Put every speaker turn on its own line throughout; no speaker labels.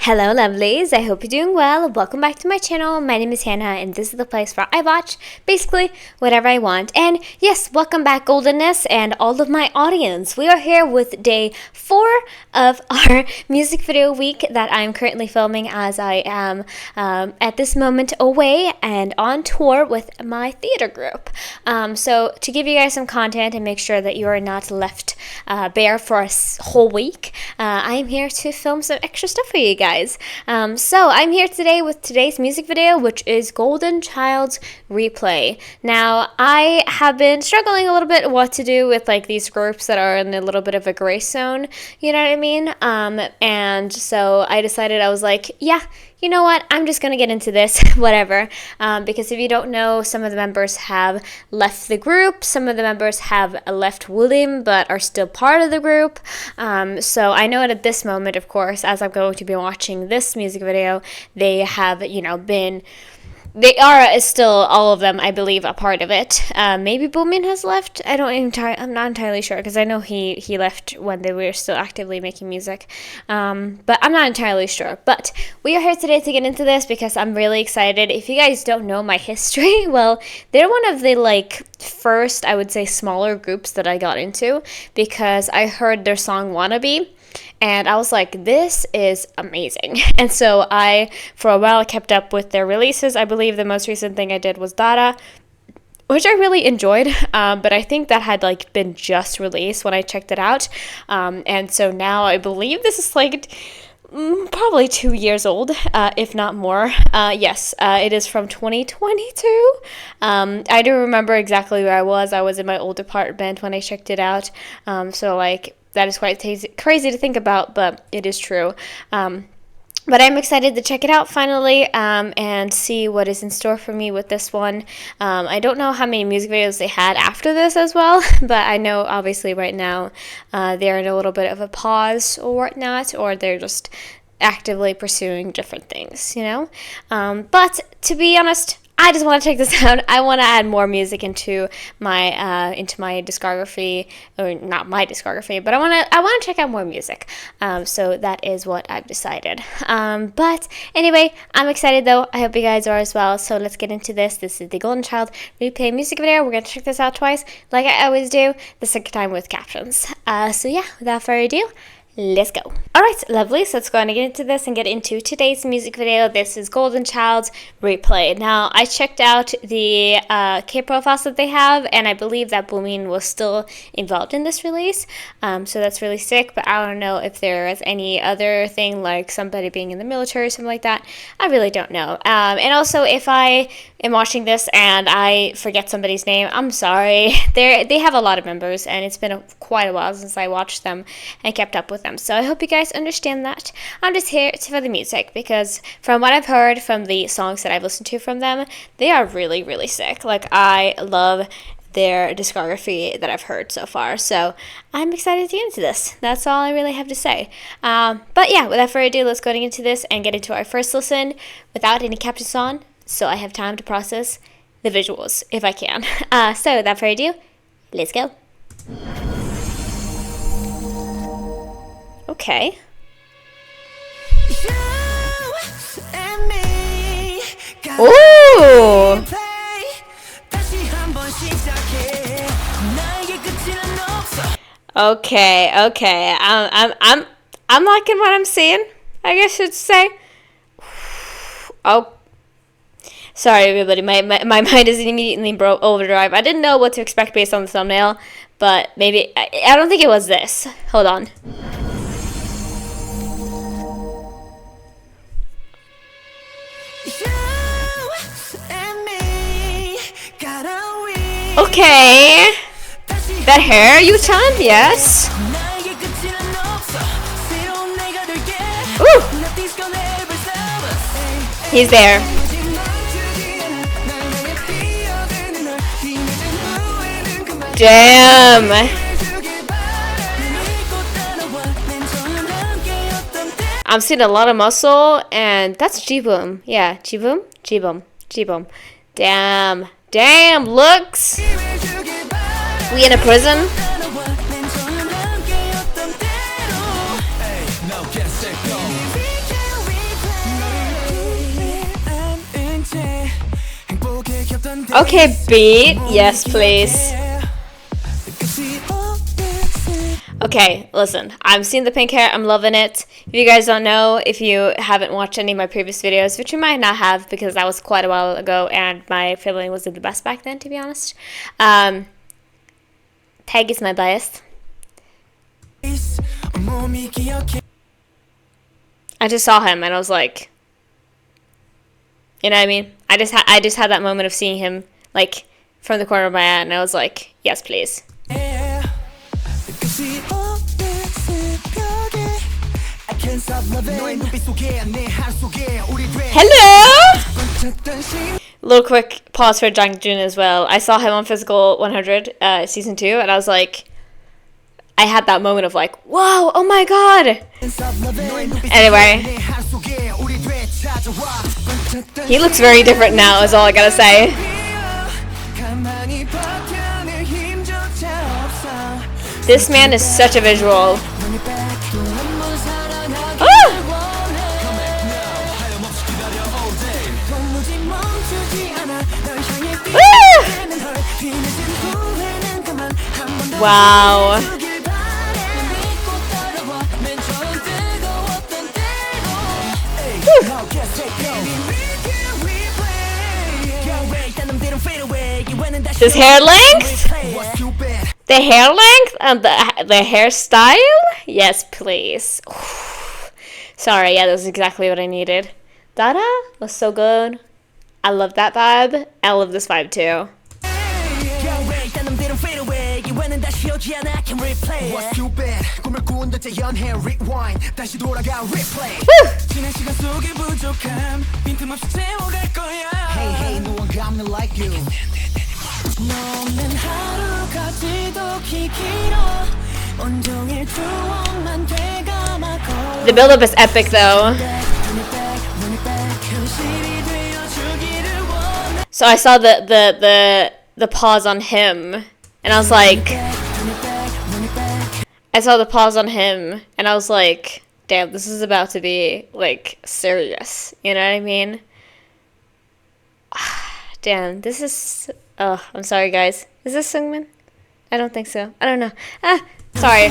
Hello lovelies, I hope you're doing well. Welcome back to my channel. My name is Hannah and this is the place where I watch basically whatever I want. And yes, welcome back Goldenness and all of my audience. We are here with day 4 of our music video week that I'm currently filming as I am at this moment away and on tour with my theater group. So to give you guys some content and make sure that you are not left bare for a whole week, I am here to film some extra stuff for you guys. So I'm here today with today's music video, which is Goldenchild's Replay. Now, I have been struggling a little bit what to do with like these groups that are in a little bit of a gray zone, you know what I mean? And so I decided, I was like, yeah, you know what, I'm just gonna get into this, whatever, because if you don't know, some of the members have left the group, some of the members have left William, but are still part of the group, so I know at this moment, of course, as I'm going to be watching this music video, they have, they are still, all of them, I believe, a part of it. Maybe Boomin has left. I'm not entirely sure because I know he left when they were still actively making music. But I'm not entirely sure. But we are here today to get into this because I'm really excited. If you guys don't know my history, well, they're one of the first, I would say, smaller groups that I got into because I heard their song Wannabe. And I was like, this is amazing. And so for a while, kept up with their releases. I believe the most recent thing I did was Dada, which I really enjoyed. But I think that had been just released when I checked it out. And so now I believe this is probably 2 years old, if not more. Yes, it is from 2022. I do remember exactly where I was. I was in my old apartment when I checked it out. That is quite crazy to think about, but it is true. But I'm excited to check it out finally and see what is in store for me with this one. I don't know how many music videos they had after this as well, but I know obviously right now they're in a little bit of a pause or whatnot, or they're just actively pursuing different things, But to be honest, I just want to check this out. I want to add more music into my discography, or not my discography, but I want to check out more music. So that is what I've decided. But anyway, I'm excited though. I hope you guys are as well. So let's get into this. This is the Goldenchild Replay music video. We're gonna check this out twice, like I always do. The second time with captions. So yeah, without further ado, let's go. Alright, lovely. So let's go on and get into this and get into today's music video. This is Goldenchild's Replay. Now, I checked out the K-profiles that they have, and I believe that Boomin was still involved in this release. So that's really sick, but I don't know if there is any other thing, like somebody being in the military or something like that. I really don't know. And also, if I am watching this and I forget somebody's name, I'm sorry. They have a lot of members, and it's been quite a while since I watched them and kept up with them. So I hope you guys understand that. I'm just here for the music because from what I've heard from the songs that I've listened to from them, they are really, really sick. I love their discography that I've heard so far. So I'm excited to get into this. That's all I really have to say. But yeah, without further ado, let's go into this and get into our first listen without any captions on, so I have time to process the visuals if I can. So without further ado, let's go. Okay. Ooh. Okay. I'm liking what I'm seeing, I guess you'd say. Oh. Sorry, everybody. My mind is immediately overdrive. I didn't know what to expect based on the thumbnail, but maybe I don't think it was this. Hold on. Okay. That hair, Yu-chan? Yes. Ooh. He's there. Damn. I'm seeing a lot of muscle, and that's Jiboom. Yeah, Jiboom. Damn, looks. We in a prison? Okay, beat. Yes, please. Okay, listen. I'm seeing the pink hair. I'm loving it. If you guys don't know, if you haven't watched any of my previous videos, which you might not have because that was quite a while ago and my feeling wasn't the best back then, to be honest. Tag is my bias. I just saw him and I was like, you know what I mean? I just had that moment of seeing him like from the corner of my eye and I was like, yes, please. Hello! Little quick pause for Jang Jun as well. I saw him on Physical 100 season 2 and I was like, I had that moment of like, whoa, oh my god! Anyway. He looks very different now is all I gotta say. This man is such a visual. Ah! Ah! Wow. This hair length? The hair length and the hairstyle? Yes, please. Sorry, yeah, that's exactly what I needed. Dada was so good. I love that vibe. I love this vibe too. The build-up is epic though. So I saw the pause on him and I was like, damn, this is about to be like serious, you know what I mean? Damn, this is, oh, I'm sorry guys. Is this Sungmin? I don't think so. I don't know. Sorry.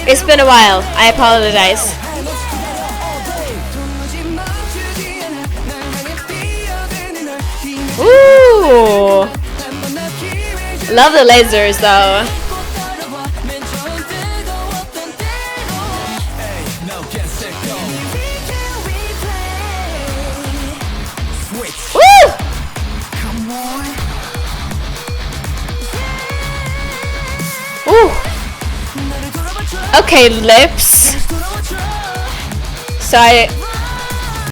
It's been a while. I apologize. Ooh! Love the lasers though. Woo! Ooh. Okay, lips.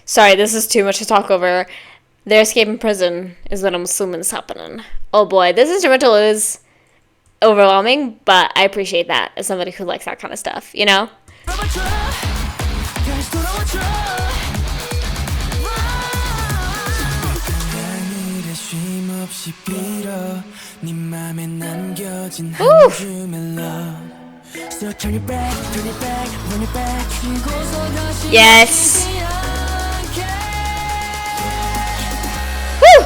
Sorry, this is too much to talk over. Their escaping prison is what I'm assuming is happening. Oh boy, this instrumental is overwhelming, but I appreciate that as somebody who likes that kind of stuff, you know? Ooh. Yes. Woo.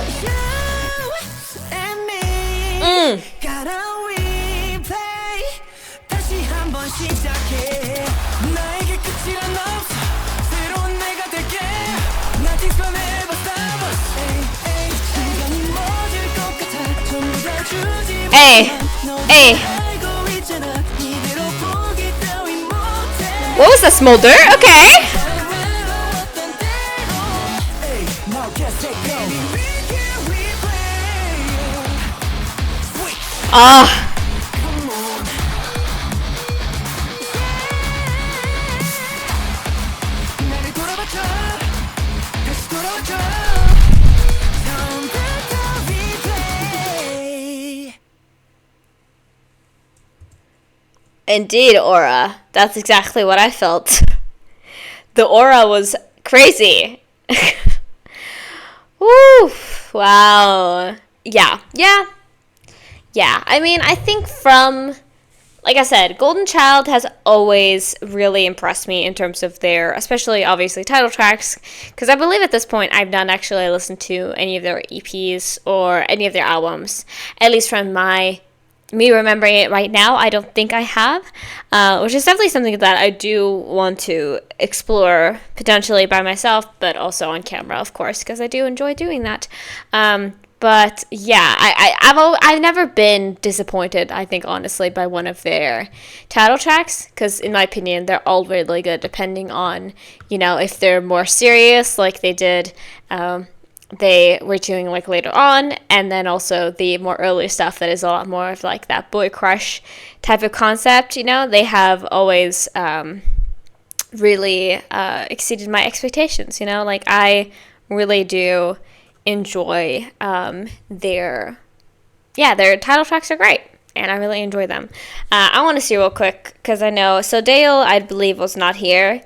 Hey. What was that, smolder? Okay. Ah. Indeed, aura. That's exactly what I felt. The aura was crazy. Woo! Wow. Yeah. I mean, I think from like I said, Golden Child has always really impressed me in terms of their, especially obviously title tracks, because I believe at this point I've not actually listened to any of their EPs or any of their albums, at least from me remembering it right now. I don't think I have, which is definitely something that I do want to explore potentially by myself, but also on camera, of course, because I do enjoy doing that. But yeah, I've never been disappointed, I think, honestly, by one of their title tracks, because in my opinion, they're all really good, depending on, if they're more serious, like they did, they were doing like later on, and then also the more early stuff that is a lot more of like that boy crush type of concept, they have always really exceeded my expectations, like I really do enjoy their title tracks are great, and I really enjoy them. I want to see real quick, because I know, so Dale, I believe, was not here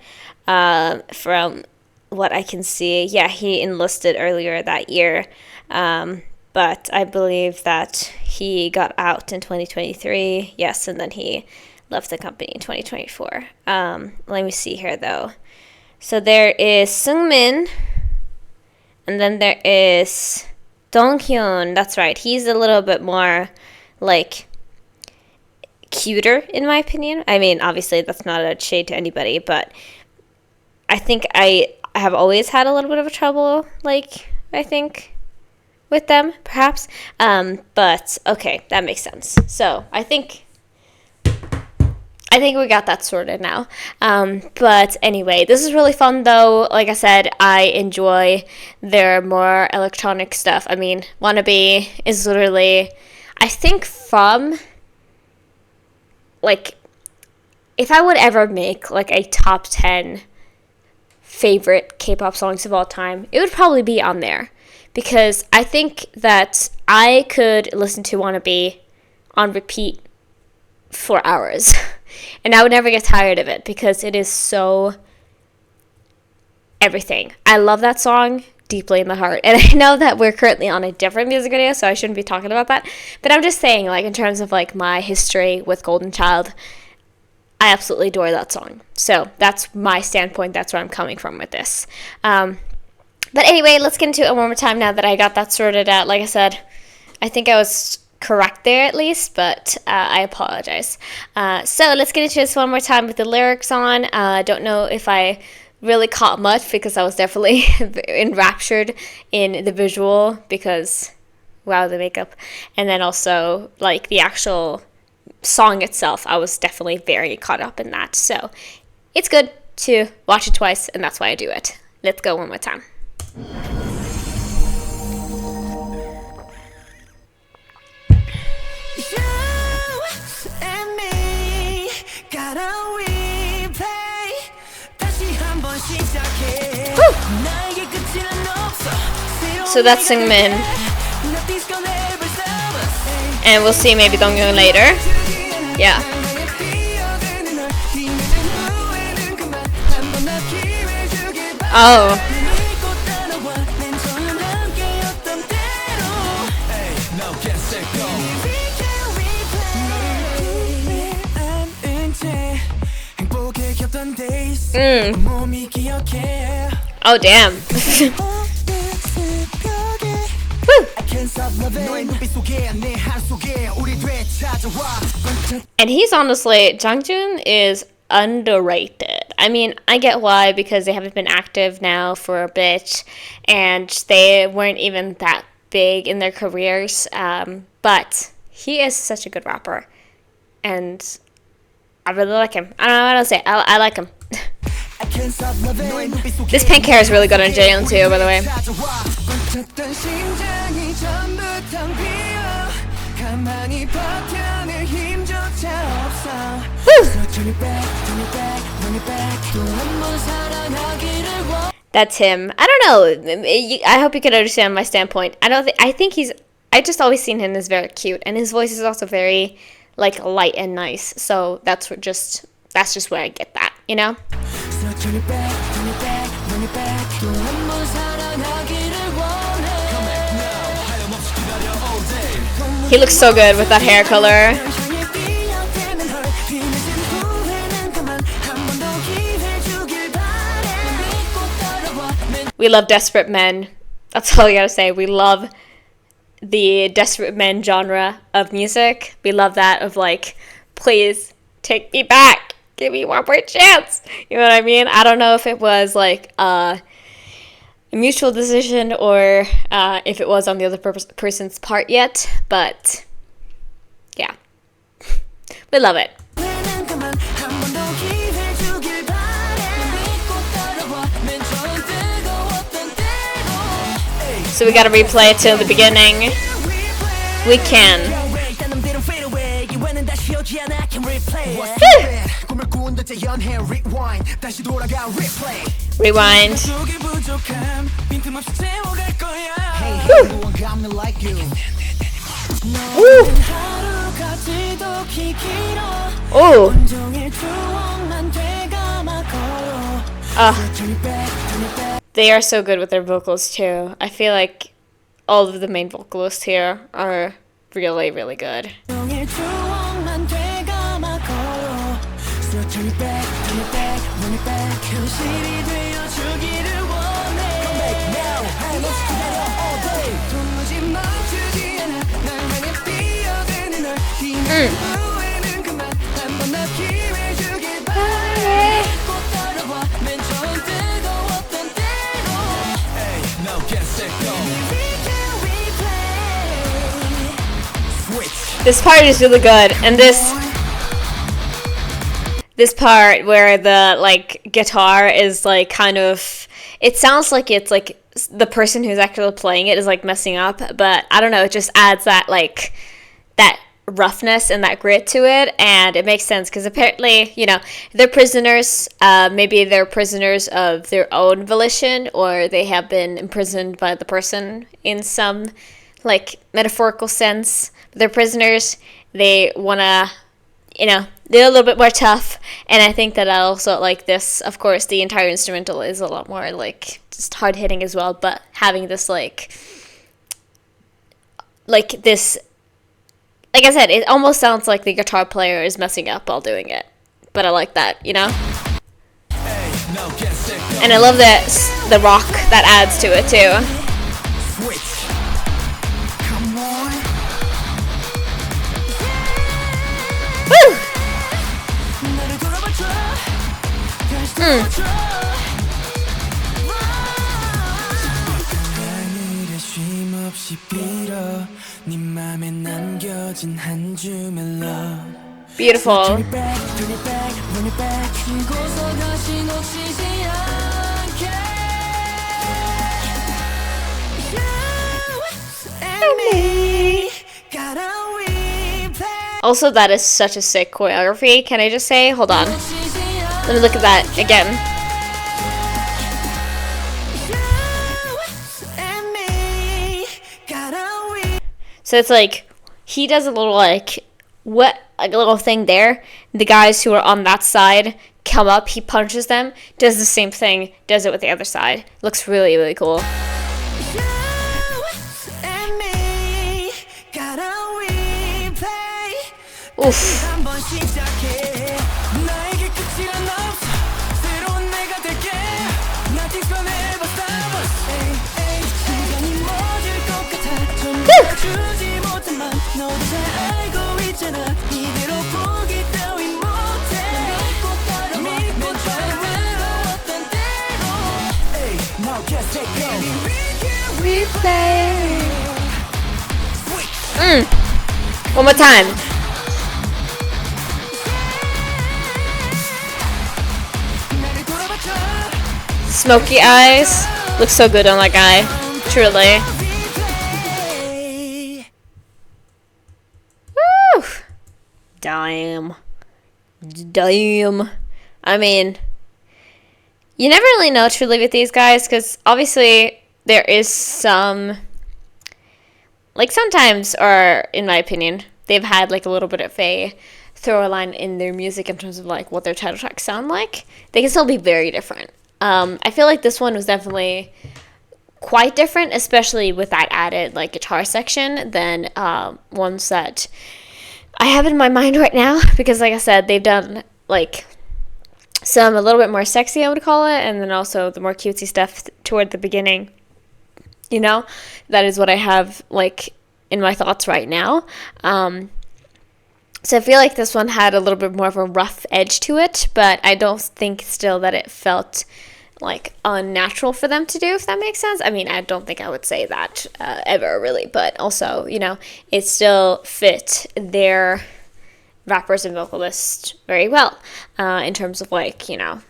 from what I can see. Yeah, he enlisted earlier that year, but I believe that he got out in 2023, yes, and then he left the company in 2024. Let me see here, though. So there is Seungmin, and then there is Donghyun. That's right. He's a little bit more, like, cuter, in my opinion. I mean, obviously, that's not a shade to anybody, but I think I have always had a little bit of a trouble, I think, with them, perhaps. But, okay, that makes sense. So, I think we got that sorted now. But anyway, this is really fun, though. Like I said, I enjoy their more electronic stuff. I mean, Wannabe is literally, I think from, if I would ever make, a top 10 favorite K-pop songs of all time, it would probably be on there. Because I think that I could listen to Wannabe on repeat for hours. And I would never get tired of it, because it is so everything. I love that song deeply in the heart. And I know that we're currently on a different music video, so I shouldn't be talking about that. But I'm just saying, in terms of, my history with Golden Child, I absolutely adore that song. So that's my standpoint. That's where I'm coming from with this. But anyway, let's get into it one more time now that I got that sorted out. Like I said, I think I was correct there at least, but I apologize. So let's get into this one more time with the lyrics on. Don't know if I really caught much, because I was definitely enraptured in the visual, because wow, the makeup, and then also the actual song itself, I was definitely very caught up in that. So it's good to watch it twice, and that's why I do it. Let's go one more time. So that's Seungmin, and we'll see maybe Donghyun later. Yeah. Oh. Oh, damn. And he's honestly, Jungjoon is underrated. I mean, I get why, because they haven't been active now for a bit, and they weren't even that big in their careers, but he is such a good rapper, and I really like him. I don't know what to say. I like him. This pink hair is really good on Jaehyun too, by the way. That's him. I don't know. I hope you can understand my standpoint. I just always seen him as very cute, and his voice is also very light and nice. So that's just where I get that, you know? He looks so good with that hair color. We love Desperate Men. That's all I gotta say. We love the Desperate Men genre of music. We love that of like, please take me back. Give me one more chance. You know what I mean? I don't know if it was like a mutual decision or if it was on the other person's part yet, but yeah. We love it. So we gotta replay it till the beginning. We can. Rewind. Ooh. They are so good with their vocals too. I feel like all of the main vocalists here are really, really good. This part is really good, and this part where the like guitar is like kind of, it sounds like it's like the person who's actually playing it is like messing up, but I don't know, it just adds that like that roughness and that grit to it, and it makes sense because apparently, you know, they're prisoners. Maybe they're prisoners of their own volition, or they have been imprisoned by the person in some like metaphorical sense. They're prisoners. They wanna, you know, they're a little bit more tough, and I think that I also like this. Of course, the entire instrumental is a lot more like just hard hitting as well, but having this like this, like I said, it almost sounds like the guitar player is messing up while doing it, but I like that, you know. And I love the rock that adds to it too. Woo! Beautiful. Also, that is such a sick choreography. Can I just say? Hold on. Let me look at that again. So it's like, he does a little like, a little thing there. The guys who are on that side come up, he punches them, does the same thing, does it with the other side. Looks really, really cool. Oof. One more time. Smoky eyes. Looks so good on that guy. Truly. Woo! Damn. I mean, you never really know truly with these guys, because obviously there is some, like sometimes, or in my opinion, they've had like a little bit of a throw line in their music in terms of like what their title tracks sound like. They can still be very different. I feel like this one was definitely quite different, especially with that added like guitar section than ones that I have it in my mind right now because, like I said, they've done like some a little bit more sexy, I would call it, and then also the more cutesy stuff toward the beginning. That is what I have like in my thoughts right now. So I feel like this one had a little bit more of a rough edge to it, but I don't think still that it felt like unnatural for them to do, if that makes sense. I mean, I don't think I would say that ever really, but also, it still fit their rappers and vocalists very well in terms of like, the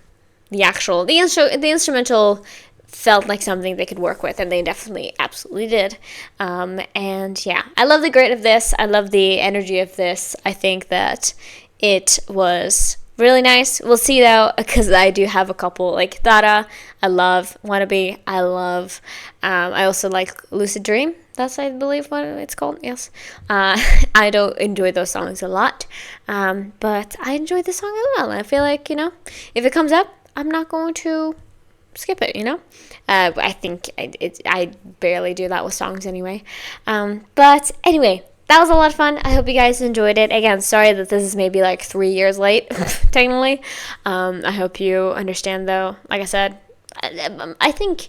instrumental felt like something they could work with, and they definitely absolutely did. And yeah, I love the grit of this. I love the energy of this. I think that it was really nice. We'll see though, because I do have a couple like Dada. I love Wannabe. I love. I also like Lucid Dream. That's, I believe, what it's called. Yes. I don't enjoy those songs a lot, but I enjoyed this song as well. I feel like if it comes up, I'm not going to skip it. I think I barely do that with songs anyway. But anyway, that was a lot of fun. I hope you guys enjoyed it. Again, sorry that this is maybe like 3 years late, technically. I hope you understand, though. Like I said, I think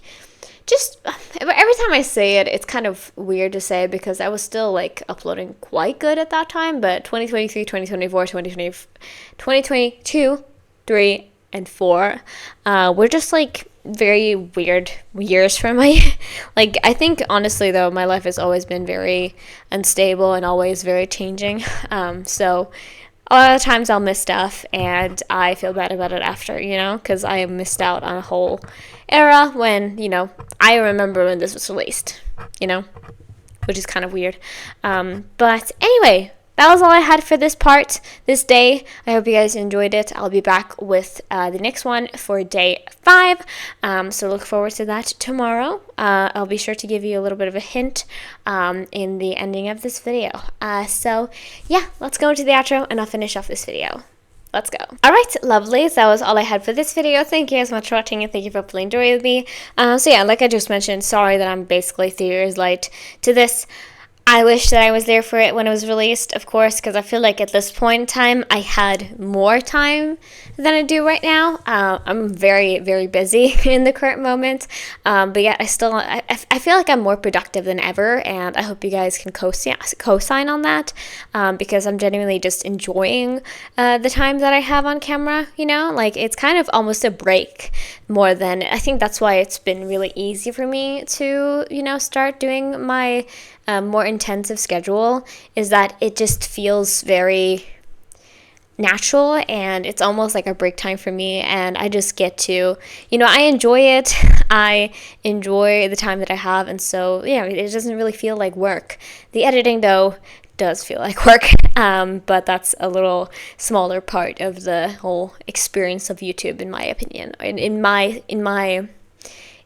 just every time I say it, it's kind of weird to say because I was still like uploading quite good at that time. But 2023, 2024, 2022, 3, and 4 were just like very weird years for my like, I think honestly though, my life has always been very unstable and always very changing. So a lot of times I'll miss stuff and I feel bad about it after, because I missed out on a whole era when, I remember when this was released, which is kind of weird. But anyway, that was all I had for this this day. I hope you guys enjoyed it. I'll be back with the next one for day 5. So look forward to that tomorrow. I'll be sure to give you a little bit of a hint in the ending of this video. So yeah, let's go into the outro and I'll finish off this video. Let's go. Alright, lovely. So that was all I had for this video. Thank you guys so much for watching and thank you for playing enjoying with me. So yeah, like I just mentioned, sorry that I'm basically 3 years late to this. I wish that I was there for it when it was released, of course, because I feel like at this point in time, I had more time than I do right now. I'm very, very busy in the current moment. But yeah, I feel like I'm more productive than ever, and I hope you guys can co-sign on that, because I'm genuinely just enjoying the time that I have on camera, Like, it's kind of almost a break more than, I think that's why it's been really easy for me to, start doing my more intensive schedule, is that it just feels very natural and it's almost like a break time for me, and I just get to, I enjoy it. I enjoy the time that I have, and so yeah, it doesn't really feel like work. The editing though does feel like work, but that's a little smaller part of the whole experience of YouTube, in my opinion.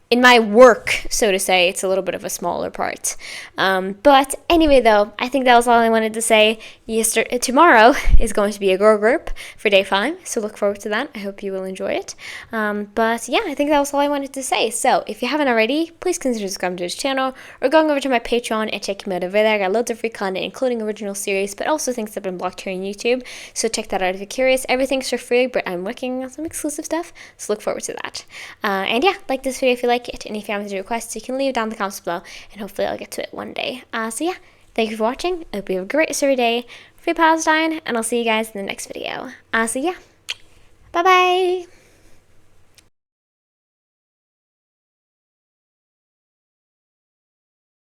In my work, so to say, it's a little bit of a smaller part. But anyway, though, I think that was all I wanted to say. Tomorrow is going to be a girl group for day 5, so look forward to that. I hope you will enjoy it. But yeah, I think that was all I wanted to say. So if you haven't already, please consider subscribing to this channel or going over to my Patreon and checking me out over there. I got loads of free content, including original series, but also things that have been blocked here on YouTube. So check that out if you're curious. Everything's for free, but I'm working on some exclusive stuff, so look forward to that. And yeah, like this video if you like it, and if you have any requests, you can leave down in the comments below, and hopefully I'll get to it one day. So yeah, thank you for watching. I hope you have a great rest of your day. Free Palestine, and I'll see you guys in the next video. So yeah, bye bye.